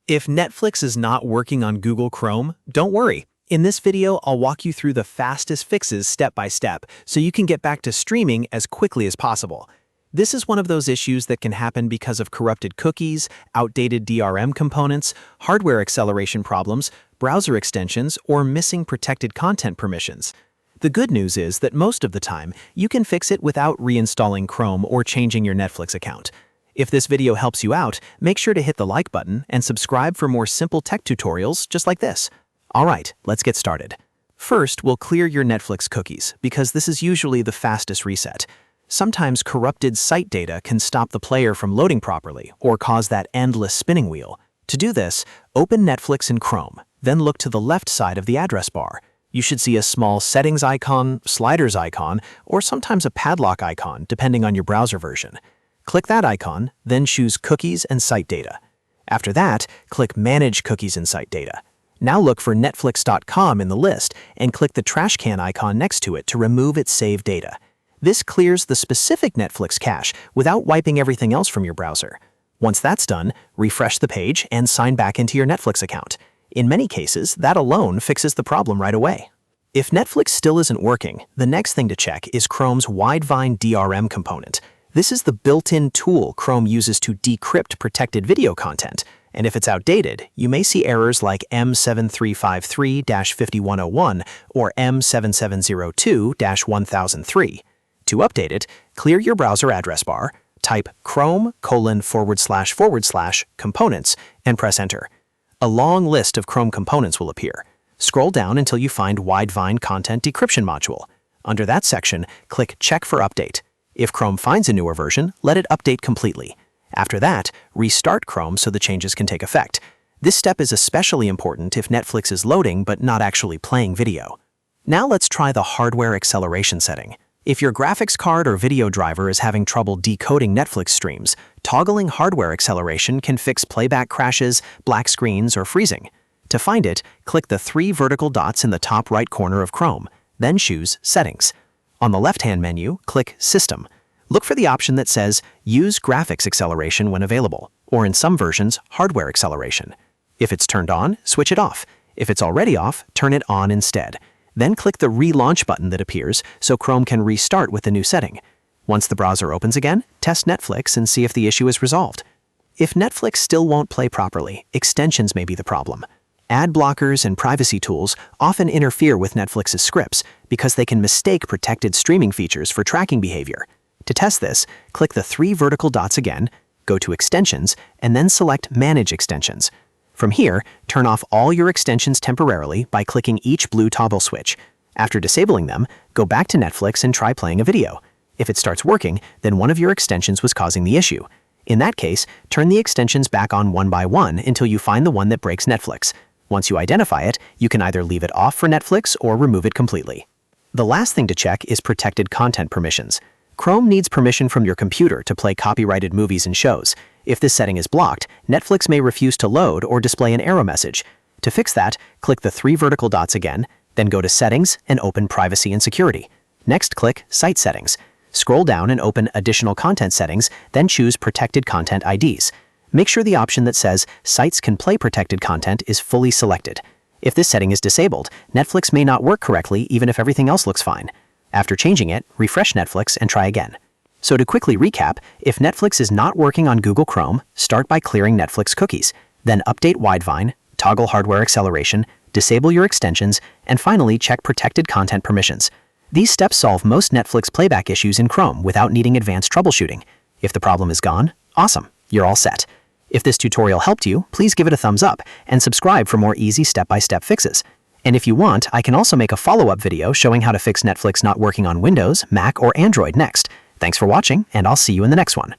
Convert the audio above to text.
If Netflix is not working on Google Chrome, don't worry. In this video, I'll walk you through the fastest fixes step by step so you can get back to streaming as quickly as possible. This is one of those issues that can happen because of corrupted cookies, outdated DRM components, hardware acceleration problems, browser extensions, or missing protected content permissions. The good news is that most of the time, you can fix it without reinstalling Chrome or changing your Netflix account. If this video helps you out, make sure to hit the like button and subscribe for more simple tech tutorials just like this. Alright, let's get started. First, we'll clear your Netflix cookies, because this is usually the fastest reset. Sometimes corrupted site data can stop the player from loading properly or cause that endless spinning wheel. To do this, open Netflix in Chrome, then look to the left side of the address bar. You should see a small settings icon, sliders icon, or sometimes a padlock icon depending on your browser version. Click that icon, then choose Cookies and Site Data. After that, click Manage Cookies and Site Data. Now look for Netflix.com in the list and click the trash can icon next to it to remove its saved data. This clears the specific Netflix cache without wiping everything else from your browser. Once that's done, refresh the page and sign back into your Netflix account. In many cases, that alone fixes the problem right away. If Netflix still isn't working, the next thing to check is Chrome's Widevine DRM component. This is the built-in tool Chrome uses to decrypt protected video content, and if it's outdated, you may see errors like M7353-5101 or M7702-1003. To update it, clear your browser address bar, type chrome://components, and press enter. A long list of Chrome components will appear. Scroll down until you find Widevine Content Decryption module. Under that section, click Check for Update. If Chrome finds a newer version, let it update completely. After that, restart Chrome so the changes can take effect. This step is especially important if Netflix is loading but not actually playing video. Now let's try the hardware acceleration setting. If your graphics card or video driver is having trouble decoding Netflix streams, toggling hardware acceleration can fix playback crashes, black screens, or freezing. To find it, click the three vertical dots in the top right corner of Chrome, then choose Settings. On the left-hand menu, click System. Look for the option that says Use Graphics Acceleration when available, or in some versions, Hardware Acceleration. If it's turned on, switch it off. If it's already off, turn it on instead. Then click the Relaunch button that appears so Chrome can restart with the new setting. Once the browser opens again, test Netflix and see if the issue is resolved. If Netflix still won't play properly, extensions may be the problem. Ad blockers and privacy tools often interfere with Netflix's scripts because they can mistake protected streaming features for tracking behavior. To test this, click the three vertical dots again, go to Extensions, and then select Manage Extensions. From here, turn off all your extensions temporarily by clicking each blue toggle switch. After disabling them, go back to Netflix and try playing a video. If it starts working, then one of your extensions was causing the issue. In that case, turn the extensions back on one by one until you find the one that breaks Netflix. Once you identify it, you can either leave it off for Netflix or remove it completely. The last thing to check is protected content permissions. Chrome needs permission from your computer to play copyrighted movies and shows. If this setting is blocked, Netflix may refuse to load or display an error message. To fix that, click the three vertical dots again, then go to Settings and open Privacy and Security. Next, click Site Settings. Scroll down and open Additional Content Settings, then choose Protected Content IDs. Make sure the option that says Sites can play protected content is fully selected. If this setting is disabled, Netflix may not work correctly even if everything else looks fine. After changing it, refresh Netflix and try again. So to quickly recap, if Netflix is not working on Google Chrome, start by clearing Netflix cookies, then update Widevine, toggle hardware acceleration, disable your extensions, and finally check protected content permissions. These steps solve most Netflix playback issues in Chrome without needing advanced troubleshooting. If the problem is gone, awesome, you're all set. If this tutorial helped you, please give it a thumbs up and subscribe for more easy step-by-step fixes. And if you want, I can also make a follow-up video showing how to fix Netflix not working on Windows, Mac, or Android next. Thanks for watching, and I'll see you in the next one.